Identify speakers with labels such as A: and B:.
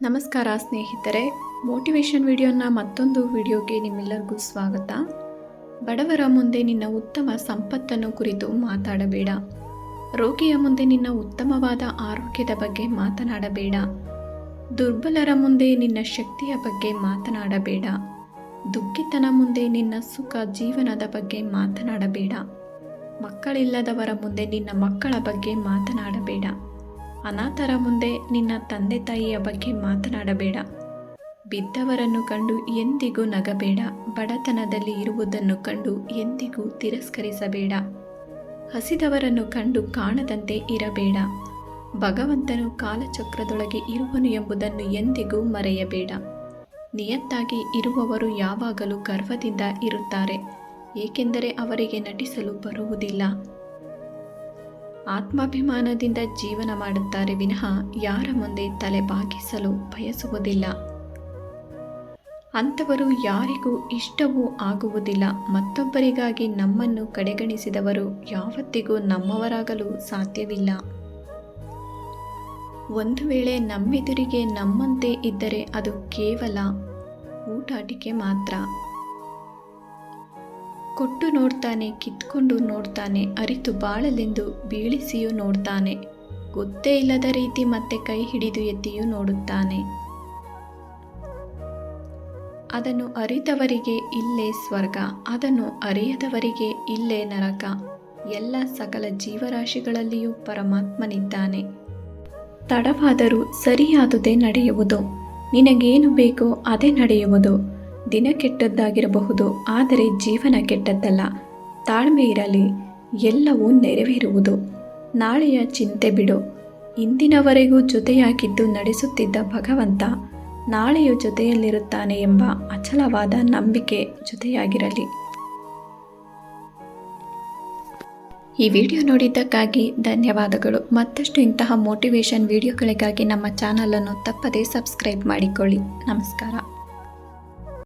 A: ನಮಸ್ಕಾರ ಸ್ನೇಹಿತರೆ, ಮೋಟಿವೇಶನ್ ವಿಡಿಯೋನ ಮತ್ತೊಂದು ವಿಡಿಯೋಗೆ ನಿಮ್ಮೆಲ್ಲರಿಗೂ ಸ್ವಾಗತ. ಬಡವರ ಮುಂದೆ ನಿನ್ನ ಉತ್ತಮ ಸಂಪತ್ತನ್ನು ಕುರಿತು ಮಾತಾಡಬೇಡ. ರೋಗಿಯ ಮುಂದೆ ನಿನ್ನ ಉತ್ತಮವಾದ ಆರೋಗ್ಯದ ಬಗ್ಗೆ ಮಾತನಾಡಬೇಡ. ದುರ್ಬಲರ ಮುಂದೆ ನಿನ್ನ ಶಕ್ತಿಯ ಬಗ್ಗೆ ಮಾತನಾಡಬೇಡ. ದುಃಖಿತನ ಮುಂದೆ ನಿನ್ನ ಸುಖ ಜೀವನದ ಬಗ್ಗೆ ಮಾತನಾಡಬೇಡ. ಮಕ್ಕಳಿಲ್ಲದವರ ಮುಂದೆ ನಿನ್ನ ಮಕ್ಕಳ ಬಗ್ಗೆ ಮಾತನಾಡಬೇಡ. ಅನಾಥರ ಮುಂದೆ ನಿನ್ನ ತಂದೆ ತಾಯಿಯ ಬಗ್ಗೆ ಮಾತನಾಡಬೇಡ. ಬಿದ್ದವರನ್ನು ಕಂಡು ಎಂದಿಗೂ ನಗಬೇಡ. ಬಡತನದಲ್ಲಿ ಇರುವುದನ್ನು ಕಂಡು ಎಂದಿಗೂ ತಿರಸ್ಕರಿಸಬೇಡ. ಹಸಿದವರನ್ನು ಕಂಡು ಕಾಣದಂತೆ ಇರಬೇಡ. ಭಗವಂತನು ಕಾಲಚಕ್ರದೊಳಗೆ ಇರುವನು ಎಂಬುದನ್ನು ಎಂದಿಗೂ ಮರೆಯಬೇಡ. ನಿಯತ್ತಾಗಿ ಇರುವವರು ಯಾವಾಗಲೂ ಗರ್ವದಿಂದ ಇರುತ್ತಾರೆ, ಏಕೆಂದರೆ ಅವರಿಗೆ ನಟಿಸಲು ಬರುವುದಿಲ್ಲ. ಆತ್ಮಾಭಿಮಾನದಿಂದ ಜೀವನ ಮಾಡುತ್ತಾರೆ ವಿನಃ ಯಾರ ಮುಂದೆ ತಲೆ ಬಾಗಿಸಲು ಬಯಸುವುದಿಲ್ಲ. ಅಂಥವರು ಯಾರಿಗೂ ಇಷ್ಟವೂ ಆಗುವುದಿಲ್ಲ. ಮತ್ತೊಬ್ಬರಿಗಾಗಿ ನಮ್ಮನ್ನು ಕಡೆಗಣಿಸಿದವರು ಯಾವತ್ತಿಗೂ ನಮ್ಮವರಾಗಲು ಸಾಧ್ಯವಿಲ್ಲ. ಒಂದು ವೇಳೆ ನಮ್ಮೆದುರಿಗೆ ನಮ್ಮಂತೆ ಇದ್ದರೆ ಅದು ಕೇವಲ ಊಟಾಟಿಕೆ ಮಾತ್ರ. ಕೊಟ್ಟು ನೋಡ್ತಾನೆ, ಕಿತ್ಕೊಂಡು ನೋಡ್ತಾನೆ, ಅರಿತು ಬಾಳಲೆಂದು ಬೀಳಿಸಿಯೂ ನೋಡ್ತಾನೆ. ಗೊತ್ತೇ ಇಲ್ಲದ ರೀತಿ ಮತ್ತೆ ಕೈ ಹಿಡಿದು ಎತ್ತಿಯೂ ನೋಡುತ್ತಾನೆ. ಅದನ್ನು ಅರಿತವರಿಗೆ ಇಲ್ಲೇ ಸ್ವರ್ಗ, ಅದನ್ನು ಅರಿಯದವರಿಗೆ ಇಲ್ಲೇ ನರಕ. ಎಲ್ಲ ಸಕಲ ಜೀವರಾಶಿಗಳಲ್ಲಿಯೂ ಪರಮಾತ್ಮನಿದ್ದಾನೆ. ತಡವಾದರೂ ಸರಿಯಾದುದೇ ನಡೆಯುವುದು. ನಿನಗೇನು ಬೇಕೋ ಅದೇ ನಡೆಯುವುದು. ದಿನ ಕೆಟ್ಟದ್ದಾಗಿರಬಹುದು, ಆದರೆ ಜೀವನ ಕೆಟ್ಟದ್ದಲ್ಲ. ತಾಳ್ಮೆ ಇರಲಿ, ಎಲ್ಲವೂ ನೆರವೇರುವುದು. ನಾಳೆಯ ಚಿಂತೆ ಬಿಡು. ಇಂದಿನವರೆಗೂ ಜೊತೆಯಾಗಿದ್ದು ನಡೆಸುತ್ತಿದ್ದ ಭಗವಂತ ನಾಳೆಯೂ ಜೊತೆಯಲ್ಲಿರುತ್ತಾನೆ ಎಂಬ ಅಚಲವಾದ ನಂಬಿಕೆ ಜೊತೆಯಾಗಿರಲಿ. ಈ ವಿಡಿಯೋ ನೋಡಿದ್ದಕ್ಕಾಗಿ ಧನ್ಯವಾದಗಳು. ಮತ್ತಷ್ಟು ಇಂತಹ ಮೋಟಿವೇಶನ್ ವಿಡಿಯೋಗಳಿಗಾಗಿ ನಮ್ಮ ಚಾನಲನ್ನು ತಪ್ಪದೇ ಸಬ್ಸ್ಕ್ರೈಬ್ ಮಾಡಿಕೊಳ್ಳಿ. ನಮಸ್ಕಾರ.